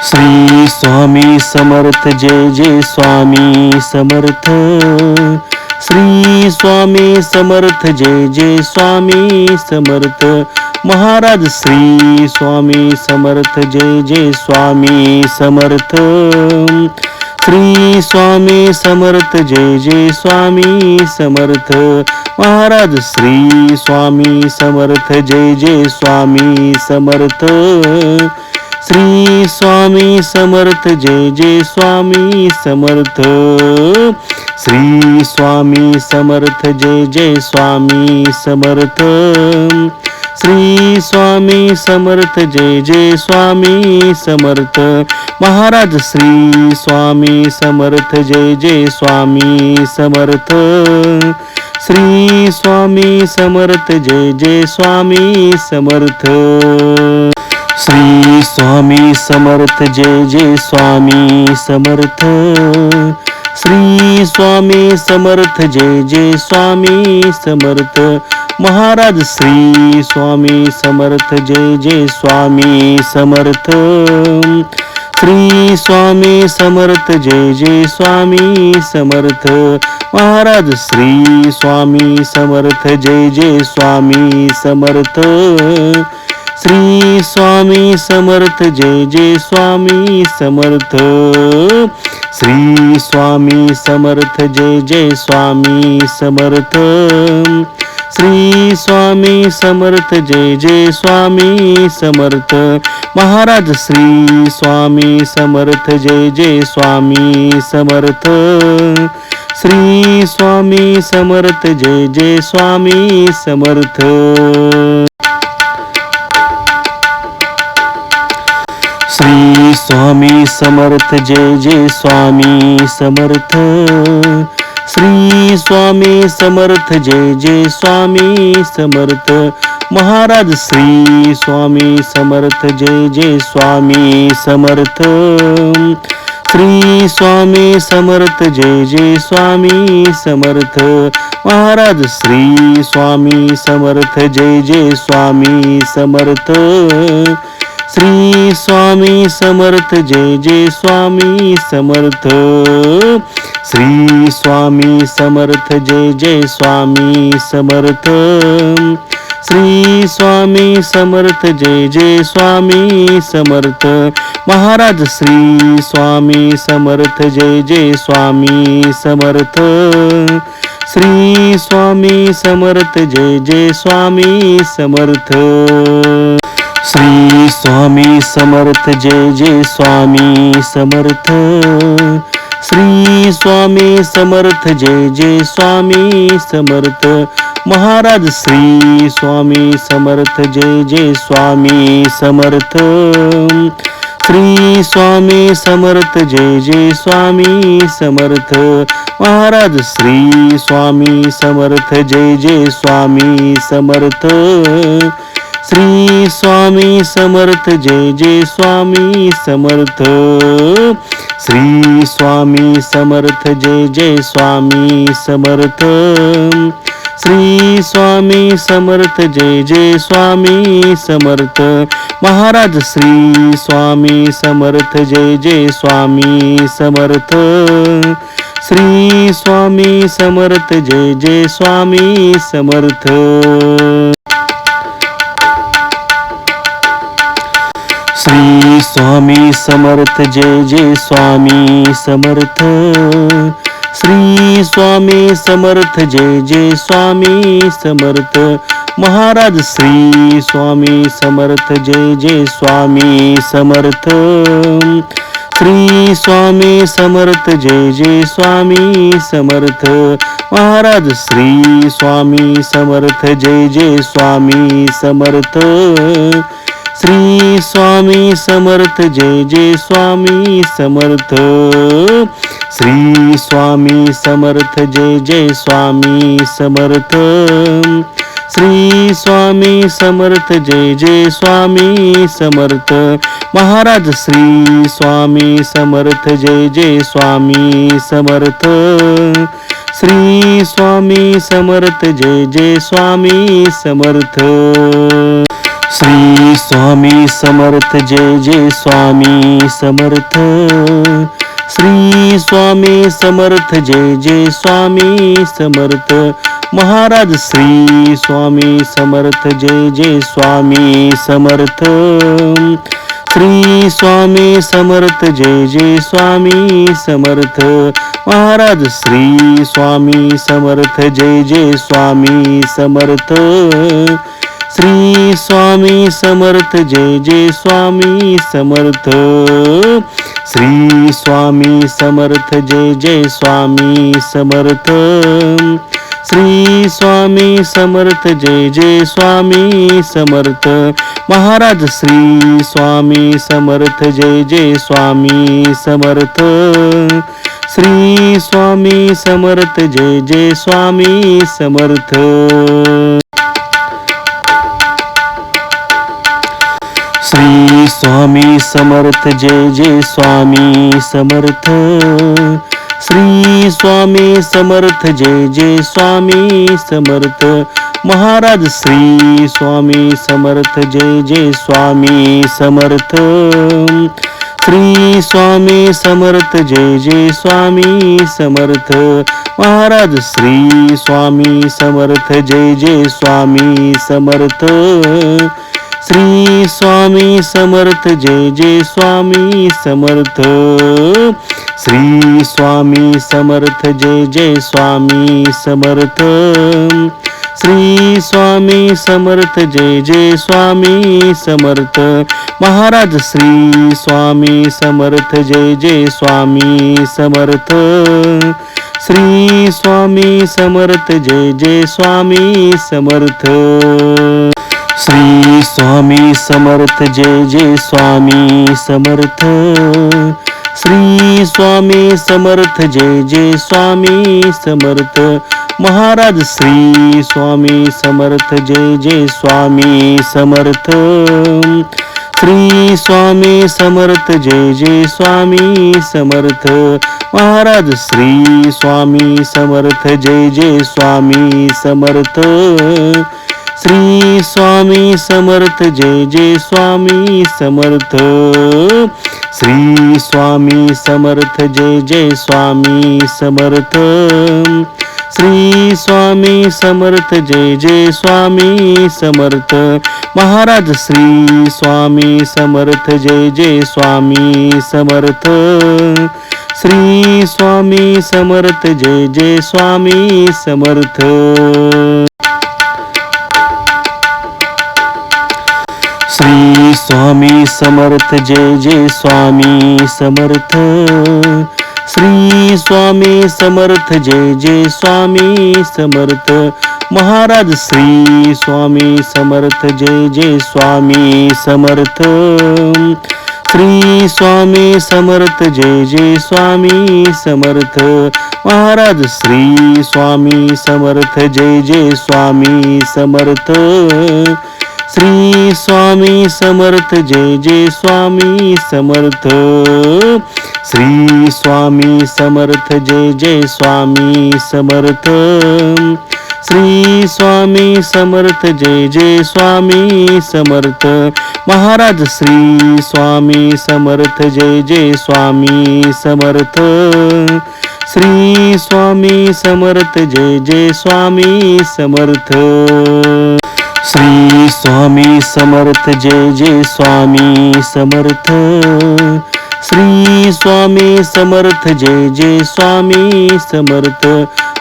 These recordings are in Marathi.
श्री स्वामी समर्थ जय जय स्वामी समर्थ। श्री स्वामी समर्थ जय जय स्वामी समर्थ। महाराज श्री स्वामी समर्थ जय जय स्वामी समर्थ। श्री स्वामी समर्थ जय जय स्वामी समर्थ। महाराज श्री स्वामी समर्थ जय जय स्वामी समर्थ। श्री स्वामी समर्थ जय जय स्वामी समर्थ। श्री स्वामी समर्थ जय जय स्वामी समर्थ। श्री स्वामी समर्थ जय जय स्वामी समर्थ। महाराज श्री स्वामी समर्थ जय जय स्वामी समर्थ। श्री स्वामी समर्थ जय जय स्वामी समर्थ। श्री स्वामी समर्थ जय जय स्वामी समर्थ। श्री स्वामी समर्थ जय जय स्वामी समर्थ। महाराज श्री स्वामी समर्थ जय जय स्वामी समर्थ। श्री स्वामी समर्थ जय जय स्वामी समर्थ। महाराज श्री स्वामी समर्थ जय जय स्वामी समर्थ। श्री स्वामी समर्थ जय जय स्वामी समर्थ। श्री स्वामी समर्थ जय जय स्वामी समर्थ। श्री स्वामी समर्थ जय जय स्वामी समर्थ। महाराज श्री स्वामी समर्थ जय जय स्वामी समर्थ। श्री स्वामी समर्थ जय जय स्वामी समर्थ। श्री स्वामी समर्थ जय जय स्वामी समर्थ। श्री स्वामी समर्थ जय जय स्वामी समर्थ। महाराज श्री स्वामी समर्थ जय जय स्वामी समर्थ। श्री स्वामी समर्थ जय जय स्वामी समर्थ। महाराज श्री स्वामी समर्थ जय जय स्वामी समर्थ। श्री स्वामी समर्थ जय जय स्वामी समर्थ। श्री स्वामी समर्थ जय जय स्वामी समर्थ। श्री स्वामी समर्थ जय जय स्वामी समर्थ। महाराज श्री स्वामी समर्थ जय जय स्वामी समर्थ। श्री स्वामी समर्थ जय जय स्वामी समर्थ। श्री स्वामी समर्थ जय जय स्वामी समर्थ। श्री स्वामी समर्थ जय जय स्वामी समर्थ। महाराज श्री स्वामी समर्थ जय जय स्वामी समर्थ। श्री स्वामी समर्थ जय जय स्वामी समर्थ। महाराज श्री स्वामी समर्थ जय जय स्वामी समर्थ। श्री स्वामी समर्थ जय जय स्वामी समर्थ। श्री स्वामी समर्थ जय जय स्वामी समर्थ। श्री स्वामी समर्थ जय जय स्वामी समर्थ। महाराज श्री स्वामी समर्थ जय जय स्वामी समर्थ। श्री स्वामी समर्थ जय जय स्वामी समर्थ। श्री स्वामी समर्थ जय जय स्वामी समर्थ। श्री स्वामी समर्थ जय जय स्वामी समर्थ। महाराज श्री स्वामी समर्थ जय जय स्वामी समर्थ। श्री स्वामी समर्थ जय जय स्वामी समर्थ। महाराज श्री स्वामी समर्थ जय जय स्वामी समर्थ। श्री स्वामी समर्थ जय जय स्वामी समर्थ। श्री स्वामी समर्थ जय जय स्वामी समर्थ। श्री स्वामी समर्थ जय जय स्वामी समर्थ। महाराज श्री स्वामी समर्थ जय जय स्वामी समर्थ। श्री स्वामी समर्थ जय जय स्वामी समर्थ। श्री स्वामी समर्थ जय जय स्वामी समर्थ श्री स्वामी समर्थ जय जय स्वामी समर्थ महाराज श्री स्वामी समर्थ जय जय स्वामी समर्थ श्री स्वामी समर्थ जय जय स्वामी समर्थ महाराज श्री स्वामी समर्थ जय जय स्वामी समर्थ श्री स्वामी समर्थ जय जय स्वामी समर्थ श्री स्वामी समर्थ जय जय स्वामी समर्थ श्री स्वामी समर्थ जय जय स्वामी समर्थ महाराज श्री स्वामी समर्थ जय जय स्वामी समर्थ श्री स्वामी समर्थ जय जय स्वामी समर्थ श्री स्वामी समर्थ जय जय स्वामी समर्थ श्री स्वामी समर्थ जय जय स्वामी समर्थ महाराज श्री स्वामी समर्थ जय जय स्वामी समर्थ श्री स्वामी समर्थ जय जय स्वामी समर्थ महाराज श्री स्वामी समर्थ जय जय स्वामी समर्थ श्री स्वामी समर्थ जय जय स्वामी समर्थ श्री स्वामी समर्थ जय जय स्वामी समर्थ श्री स्वामी समर्थ जय जय स्वामी समर्थ महाराज श्री स्वामी समर्थ जय जय स्वामी समर्थ श्री स्वामी समर्थ जय जय स्वामी समर्थ श्री स्वामी समर्थ जय जय स्वामी समर्थ श्री स्वामी समर्थ जय जय स्वामी समर्थ महाराज श्री स्वामी समर्थ जय जय स्वामी समर्थ श्री स्वामी समर्थ जय जय स्वामी समर्थ महाराज श्री स्वामी समर्थ जय जय स्वामी समर्थ श्री स्वामी समर्थ जय जय स्वामी समर्थ श्री स्वामी समर्थ जय जय स्वामी समर्थ श्री स्वामी समर्थ जय जय स्वामी समर्थ महाराज श्री स्वामी समर्थ जय जय स्वामी समर्थ श्री स्वामी समर्थ जय जय स्वामी समर्थ श्री स्वामी समर्थ जय जय स्वामी समर्थ श्री स्वामी समर्थ जय जय स्वामी समर्थ महाराज श्री स्वामी समर्थ जय जय स्वामी समर्थ श्री स्वामी समर्थ जय जय स्वामी समर्थ महाराज श्री स्वामी समर्थ जय जय स्वामी समर्थ श्री स्वामी समर्थ जय जय स्वामी समर्थ श्री स्वामी समर्थ जय जय स्वामी समर्थ श्री स्वामी समर्थ जय जय स्वामी समर्थ महाराज श्री स्वामी समर्थ जय जय स्वामी समर्थ श्री स्वामी समर्थ जय जय स्वामी समर्थ श्री स्वामी समर्थ जय जय स्वामी समर्थ श्री स्वामी समर्थ जय जय स्वामी समर्थ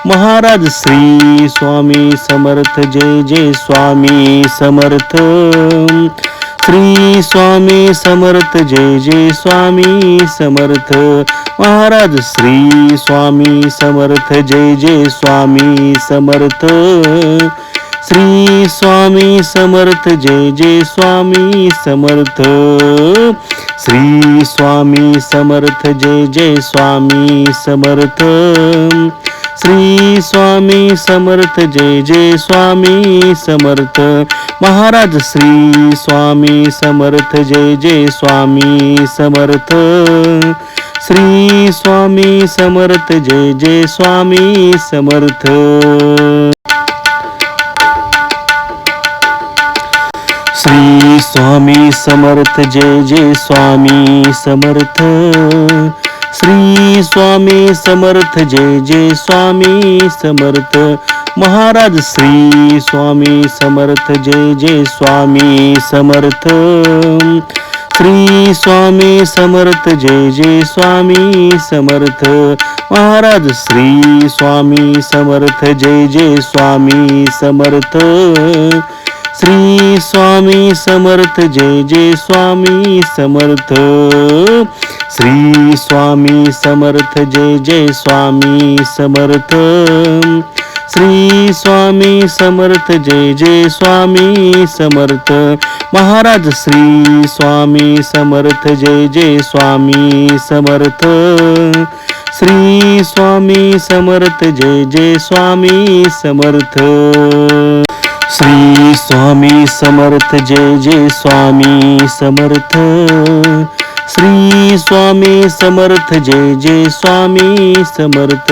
महाराज श्री स्वामी समर्थ जय जय स्वामी समर्थ श्री स्वामी समर्थ जय जय स्वामी समर्थ महाराज श्री स्वामी समर्थ जय जय स्वामी समर्थ श्री स्वामी समर्थ जय जय स्वामी समर्थ श्री स्वामी समर्थ जय जय स्वामी समर्थ श्री स्वामी समर्थ जय जय स्वामी समर्थ महाराज श्री स्वामी समर्थ जय जय स्वामी समर्थ श्री स्वामी समर्थ जय जय स्वामी समर्थ श्री स्वामी समर्थ जय जय स्वामी समर्थ. श्री स्वामी समर्थ जय जय स्वामी समर्थ. महाराज श्री स्वामी समर्थ जय जय स्वामी समर्थ. श्री स्वामी समर्थ जय जय स्वामी समर्थ. महाराज श्री स्वामी समर्थ जय जय स्वामी समर्थ. श्री स्वामी समर्थ जय जय स्वामी समर्थ. श्री स्वामी समर्थ जय जय स्वामी समर्थ. श्री स्वामी समर्थ जय जय स्वामी समर्थ. महाराज श्री स्वामी समर्थ जय जय स्वामी समर्थ. श्री स्वामी समर्थ जय जय स्वामी समर्थ. श्री स्वामी समर्थ जय जय स्वामी समर्थ. श्री स्वामी समर्थ जय जय स्वामी समर्थ.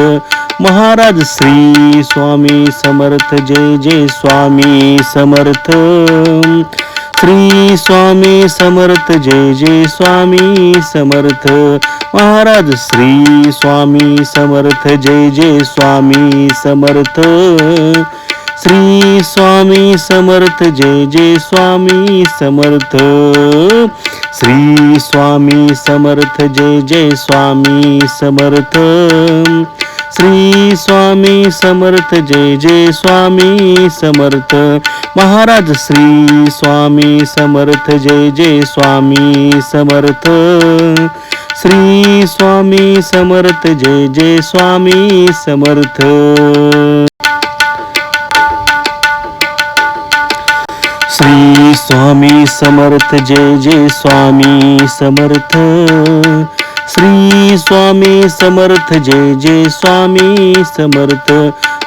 महाराज श्री स्वामी समर्थ जय जय स्वामी समर्थ. श्री स्वामी समर्थ जय जय स्वामी समर्थ. महाराज श्री स्वामी समर्थ जय जय स्वामी समर्थ. श्री स्वामी समर्थ जय जय स्वामी समर्थ. श्री स्वामी समर्थ जय जय स्वामी समर्थ. श्री स्वामी समर्थ जय जय स्वामी समर्थ. महाराज श्री स्वामी समर्थ जय जय स्वामी समर्थ. श्री स्वामी समर्थ जय जय स्वामी समर्थ. श्री स्वामी समर्थ जय जय स्वामी समर्थ. श्री स्वामी समर्थ जय जय स्वामी समर्थ.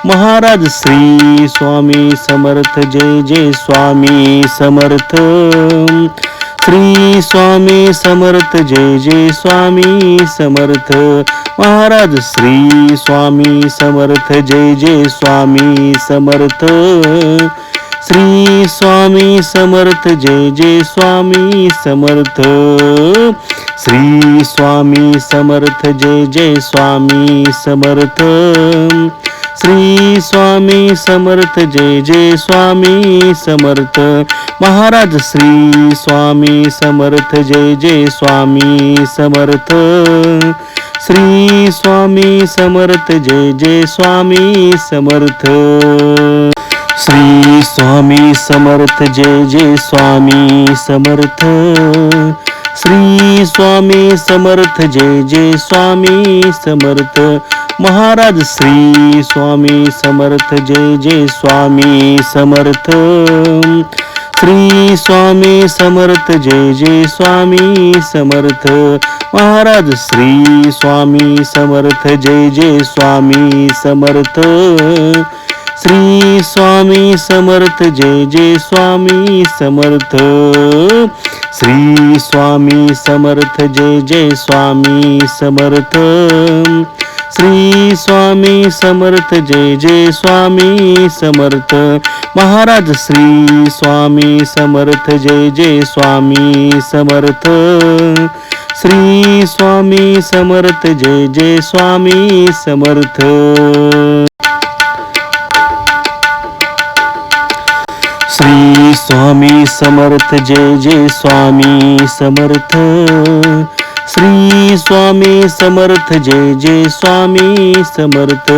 महाराज श्री स्वामी समर्थ जय जय स्वामी समर्थ. श्री स्वामी समर्थ जय जय स्वामी समर्थ. महाराज श्री स्वामी समर्थ जय जय स्वामी समर्थ. श्री स्वामी समर्थ जय जय स्वामी समर्थ. श्री स्वामी समर्थ जय जय स्वामी समर्थ. श्री स्वामी समर्थ जय जय स्वामी समर्थ. महाराज श्री स्वामी समर्थ जय जय स्वामी समर्थ. श्री स्वामी समर्थ जय जय स्वामी समर्थ. श्री स्वामी समर्थ जय जय स्वामी समर्थ. श्री स्वामी समर्थ जय जय स्वामी समर्थ. महाराज श्री स्वामी समर्थ जय जय स्वामी समर्थ. श्री स्वामी समर्थ जय जय स्वामी समर्थ. महाराज श्री स्वामी समर्थ जय जय स्वामी समर्थ. श्री स्वामी समर्थ जय जय स्वामी समर्थ. श्री स्वामी समर्थ जय जय स्वामी समर्थ. श्री स्वामी समर्थ जय जय स्वामी समर्थ. महाराज श्री स्वामी समर्थ जय जय स्वामी समर्थ. श्री स्वामी समर्थ जय जय स्वामी समर्थ. श्री स्वामी समर्थ जय जय स्वामी समर्थ. श्री स्वामी समर्थ जय जय स्वामी समर्थ.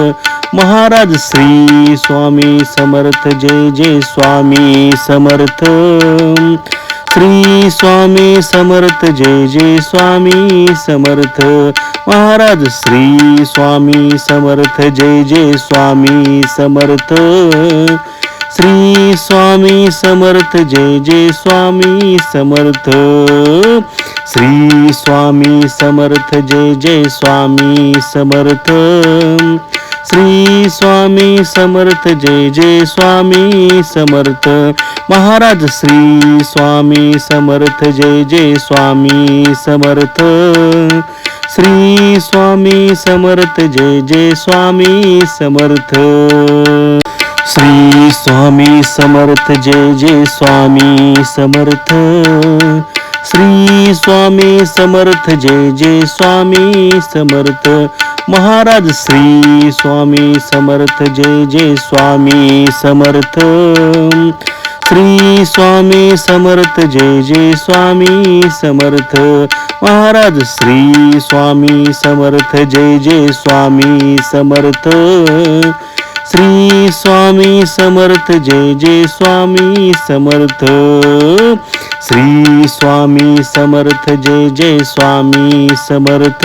महाराज श्री स्वामी समर्थ जय जय स्वामी समर्थ. श्री स्वामी समर्थ जय जय स्वामी समर्थ. महाराज श्री स्वामी समर्थ जय जय स्वामी समर्थ. श्री स्वामी समर्थ जय जय स्वामी समर्थ. श्री स्वामी समर्थ जय जय स्वामी समर्थ. श्री स्वामी समर्थ जय जय स्वामी समर्थ. महाराज श्री स्वामी समर्थ जय जय स्वामी समर्थ. श्री स्वामी समर्थ जय जय स्वामी समर्थ. श्री स्वामी समर्थ जय जय स्वामी समर्थ. श्री स्वामी समर्थ जय जय स्वामी समर्थ. महाराज श्री स्वामी समर्थ जय जय स्वामी समर्थ. श्री स्वामी समर्थ जय जय स्वामी समर्थ. महाराज श्री स्वामी समर्थ जय जय स्वामी समर्थ. श्री स्वामी समर्थ जय जय स्वामी समर्थ. श्री स्वामी समर्थ जय जय स्वामी समर्थ.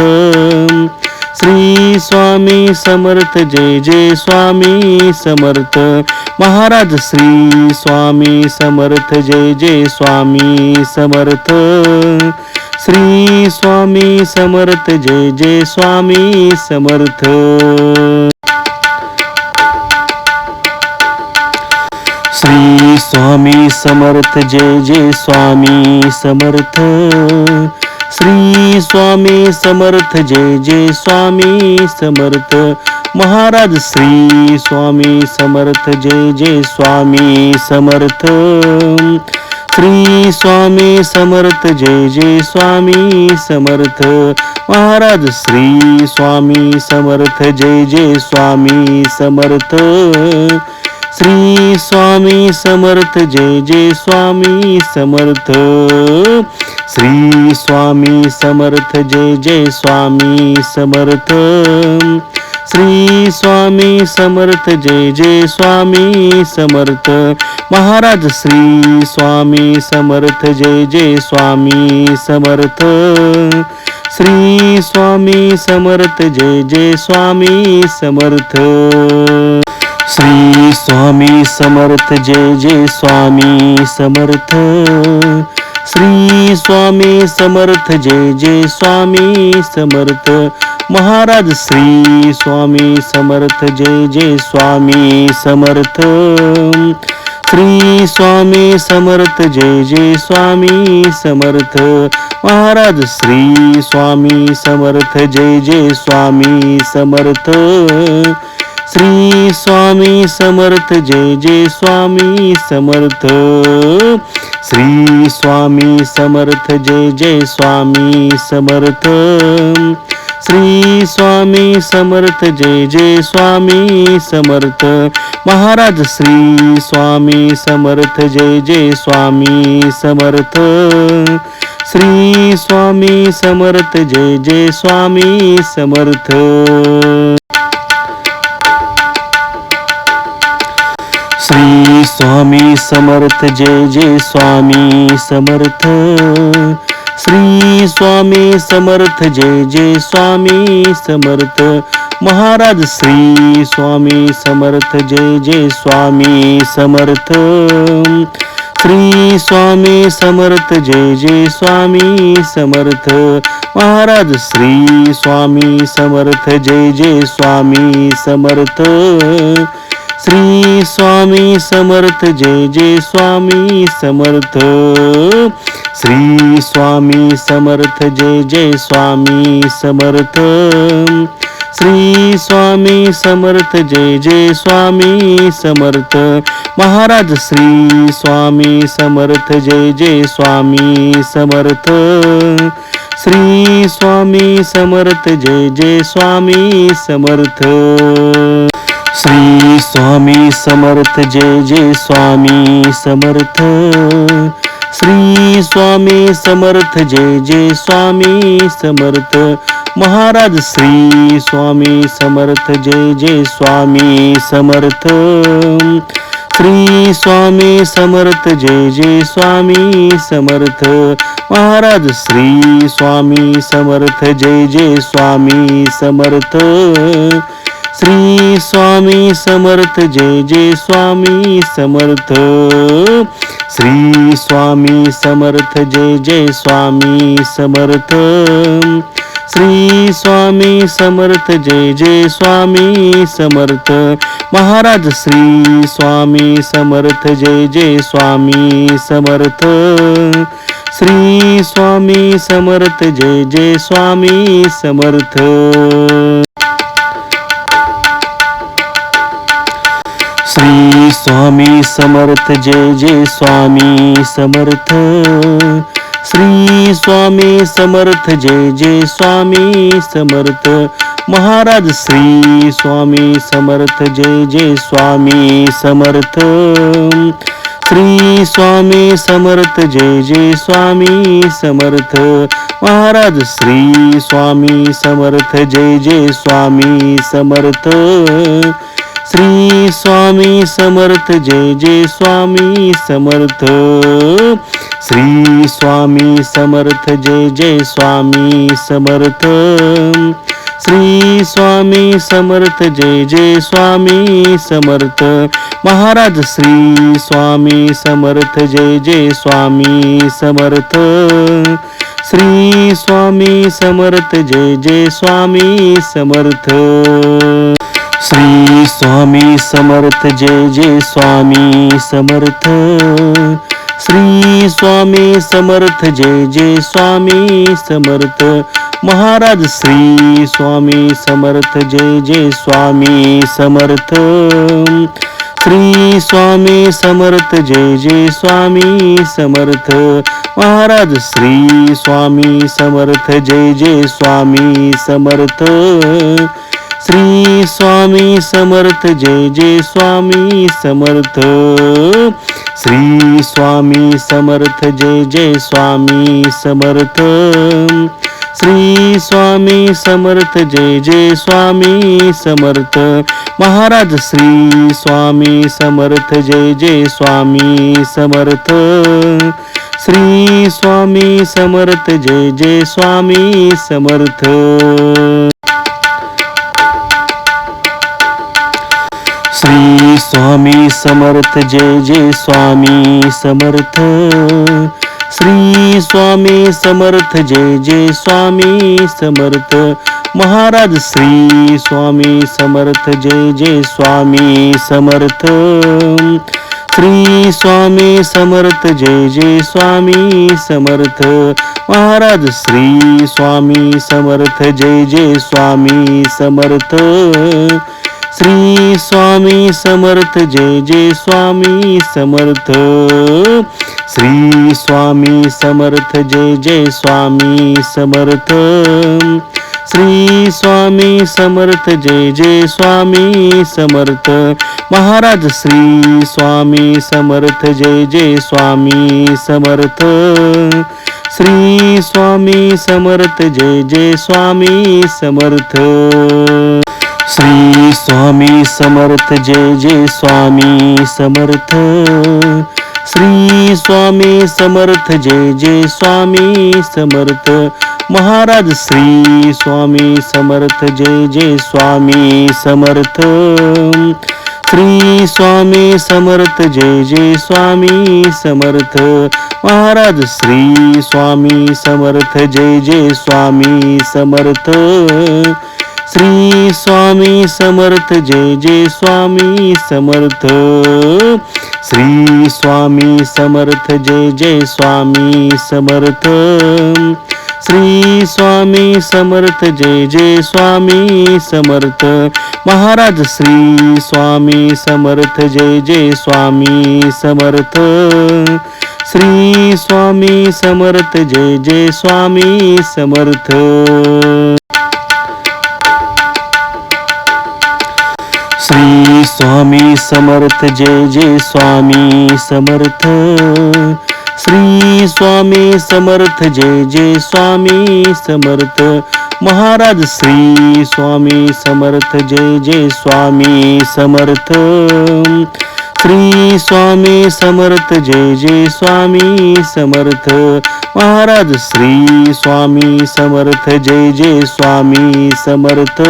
श्री स्वामी समर्थ जय जय स्वामी समर्थ. महाराज श्री स्वामी समर्थ जय जय स्वामी समर्थ. श्री स्वामी समर्थ जय जय स्वामी समर्थ. श्री स्वामी समर्थ जय जय स्वामी समर्थ. श्री स्वामी समर्थ जय जय स्वामी समर्थ. महाराज श्री स्वामी समर्थ जय जय स्वामी समर्थ. श्री स्वामी समर्थ जय जय स्वामी समर्थ. महाराज श्री स्वामी समर्थ जय जय स्वामी समर्थ. श्री स्वामी समर्थ जय जय स्वामी समर्थ. श्री स्वामी समर्थ जय जय स्वामी समर्थ. श्री स्वामी समर्थ जय जय स्वामी समर्थ. महाराज श्री स्वामी समर्थ जय जय स्वामी समर्थ. श्री स्वामी समर्थ जय जय स्वामी समर्थ. श्री स्वामी समर्थ जय जय स्वामी समर्थ. श्री स्वामी समर्थ जय जय स्वामी समर्थ. महाराज श्री स्वामी समर्थ जय जय स्वामी समर्थ. श्री स्वामी समर्थ जय जय स्वामी समर्थ. महाराज श्री स्वामी समर्थ जय जय स्वामी समर्थ. श्री स्वामी समर्थ जय जय स्वामी समर्थ. श्री स्वामी समर्थ जय जय स्वामी समर्थ. श्री स्वामी समर्थ जय जय स्वामी समर्थ. महाराज श्री स्वामी समर्थ जय जय स्वामी समर्थ. श्री स्वामी समर्थ जय जय स्वामी समर्थ. श्री स्वामी समर्थ जय जय स्वामी समर्थ. श्री स्वामी समर्थ जय जय स्वामी समर्थ. महाराज श्री स्वामी समर्थ जय जय स्वामी समर्थ. श्री स्वामी समर्थ जय जय स्वामी समर्थ. महाराज श्री स्वामी समर्थ जय जय स्वामी समर्थ. श्री स्वामी समर्थ जय जय स्वामी समर्थ. श्री स्वामी समर्थ जय जय स्वामी समर्थ. श्री स्वामी समर्थ जय जय स्वामी समर्थ. महाराज श्री स्वामी समर्थ जय जय स्वामी समर्थ. श्री स्वामी समर्थ जय जय स्वामी समर्थ. श्री स्वामी समर्थ जय जय स्वामी समर्थ. श्री स्वामी समर्थ जय जय स्वामी समर्थ. महाराज श्री स्वामी समर्थ जय जय स्वामी समर्थ. श्री स्वामी समर्थ जय जय स्वामी समर्थ. महाराज श्री स्वामी समर्थ जय जय स्वामी समर्थ. श्री स्वामी समर्थ जय जय स्वामी समर्थ. श्री स्वामी समर्थ जय जय स्वामी समर्थ. श्री स्वामी समर्थ जय जय स्वामी समर्थ. महाराज श्री स्वामी समर्थ जय जय स्वामी समर्थ. श्री स्वामी समर्थ जय जय स्वामी समर्थ. श्री स्वामी समर्थ जय जय स्वामी समर्थ श्री स्वामी समर्थ जय जय स्वामी समर्थ महाराज श्री स्वामी समर्थ जय जय स्वामी समर्थ श्री स्वामी समर्थ जय जय स्वामी समर्थ महाराज श्री स्वामी समर्थ जय जय स्वामी समर्थ श्री स्वामी समर्थ जय जय स्वामी समर्थ श्री स्वामी समर्थ जय जय स्वामी समर्थ श्री स्वामी समर्थ जय जय स्वामी समर्थ महाराज श्री स्वामी समर्थ जय जय स्वामी समर्थ श्री स्वामी समर्थ जय जय स्वामी समर्थ श्री स्वामी समर्थ जय जय स्वामी समर्थ श्री स्वामी समर्थ जय जय स्वामी समर्थ महाराज श्री स्वामी समर्थ जय जय स्वामी समर्थ श्री स्वामी समर्थ जय जय स्वामी समर्थ महाराज श्री स्वामी समर्थ जय जय स्वामी समर्थ श्री स्वामी समर्थ जय जय स्वामी समर्थ श्री स्वामी समर्थ जय जय स्वामी समर्थ श्री स्वामी समर्थ जय जय स्वामी समर्थ महाराज श्री स्वामी समर्थ जय जय स्वामी समर्थ श्री स्वामी समर्थ जय जय स्वामी समर्थ श्री स्वामी समर्थ जय जय स्वामी समर्थ श्री स्वामी समर्थ जय जय स्वामी समर्थ महाराज श्री स्वामी समर्थ जय जय स्वामी समर्थ श्री स्वामी समर्थ जय जय स्वामी समर्थ महाराज श्री स्वामी समर्थ जय जय स्वामी समर्थ श्री स्वामी समर्थ जय जय स्वामी समर्थ श्री स्वामी समर्थ जय जय स्वामी समर्थ श्री स्वामी समर्थ जय जय स्वामी समर्थ महाराज श्री स्वामी समर्थ जय जय स्वामी समर्थ श्री स्वामी समर्थ जय जय स्वामी समर्थ श्री स्वामी समर्थ जय जय स्वामी समर्थ श्री स्वामी समर्थ जय जय स्वामी समर्थ महाराज श्री स्वामी समर्थ जय जय स्वामी समर्थ श्री स्वामी समर्थ जय जय स्वामी समर्थ महाराज श्री स्वामी समर्थ जय जय स्वामी समर्थ श्री स्वामी समर्थ जय जय स्वामी समर्थ श्री स्वामी समर्थ जय जय स्वामी समर्थ श्री स्वामी समर्थ जय जय स्वामी समर्थ महाराज श्री स्वामी समर्थ जय जय स्वामी समर्थ श्री स्वामी समर्थ जय जय स्वामी समर्थ श्री स्वामी समर्थ जय जय स्वामी समर्थ श्री स्वामी समर्थ जय जय स्वामी समर्थ महाराज श्री स्वामी समर्थ जय जय स्वामी समर्थ श्री स्वामी समर्थ जय जय स्वामी समर्थ महाराज श्री स्वामी समर्थ जय जय स्वामी समर्थ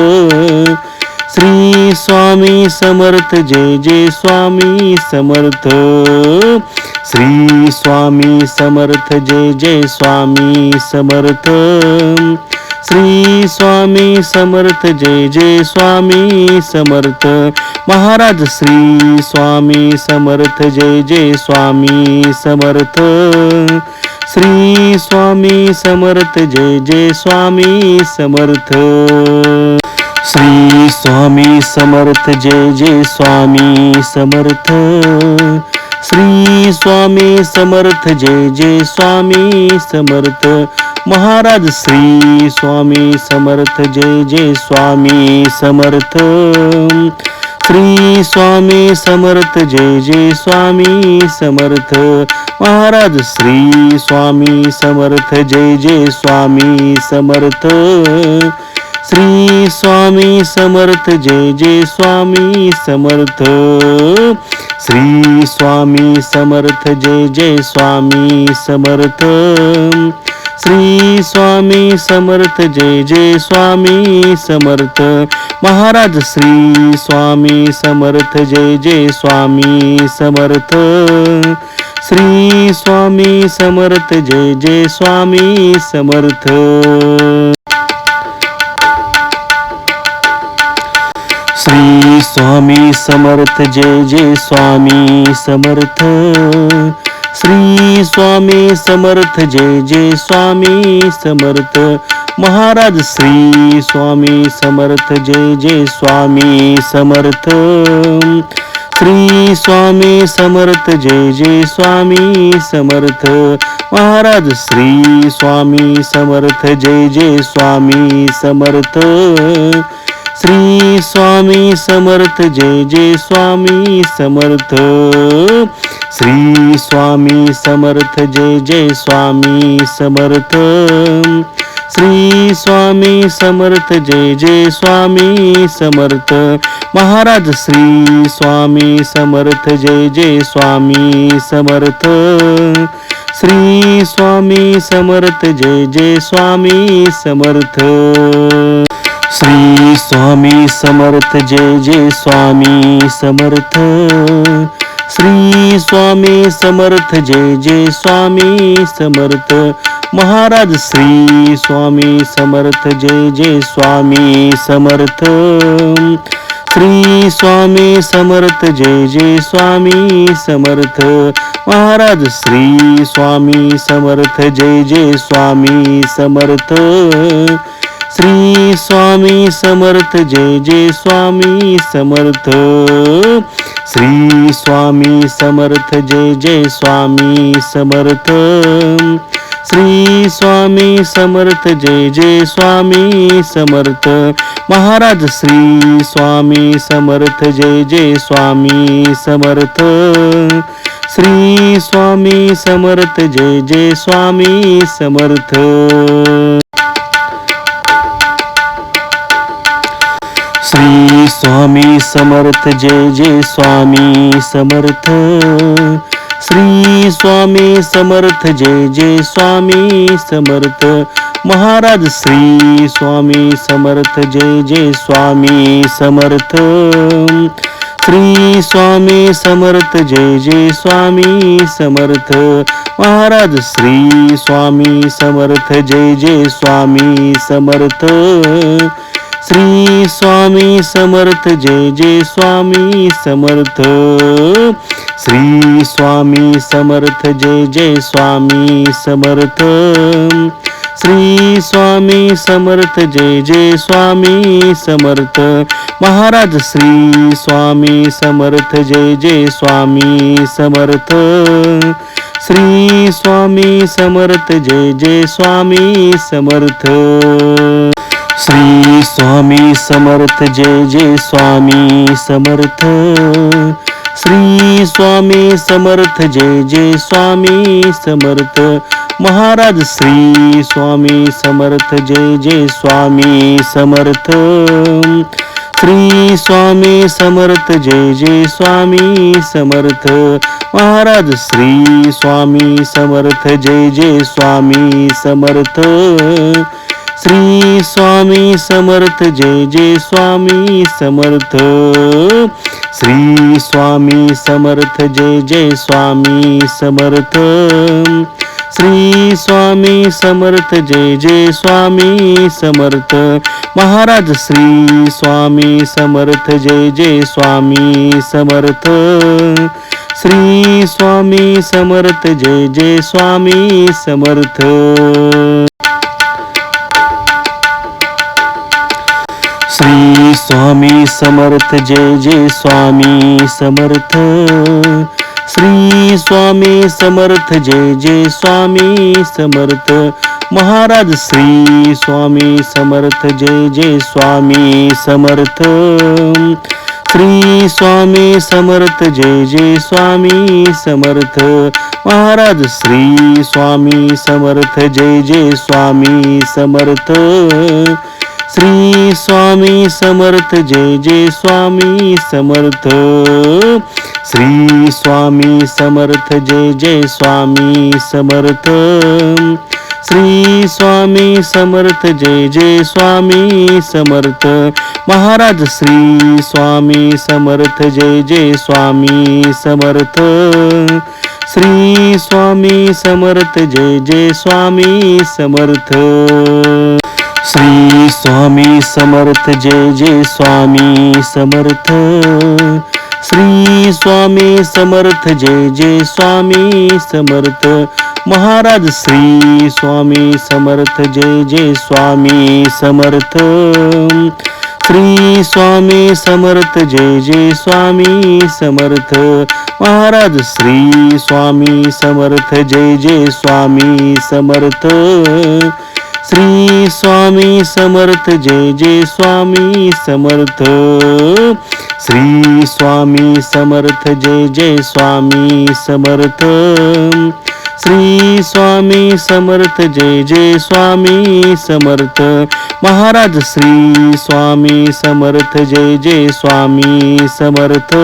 श्री स्वामी समर्थ जय जय स्वामी समर्थ श्री स्वामी समर्थ जय जय स्वामी समर्थ श्री स्वामी समर्थ जय जय स्वामी समर्थ महाराज श्री स्वामी समर्थ जय जय स्वामी समर्थ श्री स्वामी समर्थ जय जय स्वामी समर्थ श्री स्वामी समर्थ जय जय स्वामी समर्थ. श्री स्वामी समर्थ जय जय स्वामी समर्थ. महाराज श्री स्वामी समर्थ जय जय स्वामी समर्थ. श्री स्वामी समर्थ जय जय स्वामी समर्थ. महाराज श्री स्वामी समर्थ जय जय स्वामी समर्थ. श्री स्वामी समर्थ जय जय स्वामी समर्थ. श्री स्वामी समर्थ जय जय स्वामी समर्थ. श्री स्वामी समर्थ जय जय स्वामी समर्थ. महाराज श्री स्वामी समर्थ जय जय स्वामी समर्थ. श्री स्वामी समर्थ जय जय स्वामी समर्थ. श्री स्वामी समर्थ जय जय स्वामी समर्थ. श्री स्वामी समर्थ जय जय स्वामी समर्थ. महाराज श्री स्वामी समर्थ जय जय स्वामी समर्थ. श्री स्वामी समर्थ जय जय स्वामी समर्थ. महाराज श्री स्वामी समर्थ जय जय स्वामी समर्थ. श्री स्वामी समर्थ जय जय स्वामी समर्थ. श्री स्वामी समर्थ जय जय स्वामी समर्थ. श्री स्वामी समर्थ जय जय स्वामी समर्थ. महाराज श्री स्वामी समर्थ जय जय स्वामी समर्थ. श्री स्वामी समर्थ जय जय स्वामी समर्थ. श्री स्वामी समर्थ जय जय स्वामी समर्थ. श्री स्वामी समर्थ जय जय स्वामी समर्थ. महाराज श्री स्वामी समर्थ जय जय स्वामी समर्थ. श्री स्वामी समर्थ जय जय स्वामी समर्थ. महाराज श्री स्वामी समर्थ जय जय स्वामी समर्थ. श्री स्वामी समर्थ जय जय स्वामी समर्थ. श्री स्वामी समर्थ जय जय स्वामी समर्थ. श्री स्वामी समर्थ जय जय स्वामी समर्थ. महाराज श्री स्वामी समर्थ जय जय स्वामी समर्थ. श्री स्वामी समर्थ जय जय स्वामी समर्थ. श्री स्वामी समर्थ जय जय स्वामी समर्थ. श्री स्वामी समर्थ जय जय स्वामी समर्थ. महाराज श्री स्वामी समर्थ जय जय स्वामी समर्थ. श्री स्वामी समर्थ जय जय स्वामी समर्थ. महाराज श्री स्वामी समर्थ जय जय स्वामी समर्थ. श्री स्वामी समर्थ जय जय स्वामी समर्थ. श्री स्वामी समर्थ जय जय स्वामी समर्थ. श्री स्वामी समर्थ जय जय स्वामी समर्थ. महाराज श्री स्वामी समर्थ जय जय स्वामी समर्थ. श्री स्वामी समर्थ जय जय स्वामी समर्थ. श्री स्वामी समर्थ जय जय स्वामी समर्थ. श्री स्वामी समर्थ जय जय स्वामी समर्थ. महाराज श्री स्वामी समर्थ जय जय स्वामी समर्थ. श्री स्वामी समर्थ जय जय स्वामी समर्थ. महाराज श्री स्वामी समर्थ जय जय स्वामी समर्थ. श्री स्वामी समर्थ जय जय स्वामी समर्थ. श्री स्वामी समर्थ जय जय स्वामी समर्थ. श्री स्वामी समर्थ जय जय स्वामी समर्थ. महाराज श्री स्वामी समर्थ जय जय स्वामी समर्थ. श्री स्वामी समर्थ जय जय स्वामी समर्थ. श्री स्वामी समर्थ जय जय स्वामी समर्थ श्री स्वामी समर्थ जय जय स्वामी समर्थ महाराज श्री स्वामी समर्थ जय जय स्वामी समर्थ श्री स्वामी समर्थ जय जय स्वामी समर्थ महाराज श्री स्वामी समर्थ जय जय स्वामी समर्थ श्री स्वामी समर्थ जय जय स्वामी समर्थ श्री स्वामी समर्थ जय जय स्वामी समर्थ श्री स्वामी समर्थ जय जय स्वामी समर्थ महाराज श्री स्वामी समर्थ जय जय स्वामी समर्थ श्री स्वामी समर्थ जय जय स्वामी समर्थ श्री स्वामी समर्थ जय जय स्वामी समर्थ श्री स्वामी समर्थ जय जय स्वामी समर्थ महाराज श्री स्वामी समर्थ जय जय स्वामी समर्थ श्री स्वामी समर्थ जय जय स्वामी समर्थ महाराज श्री स्वामी समर्थ जय जय स्वामी समर्थ श्री स्वामी समर्थ जय जय स्वामी समर्थ श्री स्वामी समर्थ जय जय स्वामी समर्थ श्री स्वामी समर्थ जय जय स्वामी समर्थ महाराज श्री स्वामी समर्थ जय जय स्वामी समर्थ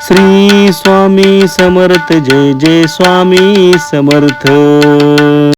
श्री स्वामी समर्थ जय जय स्वामी समर्थ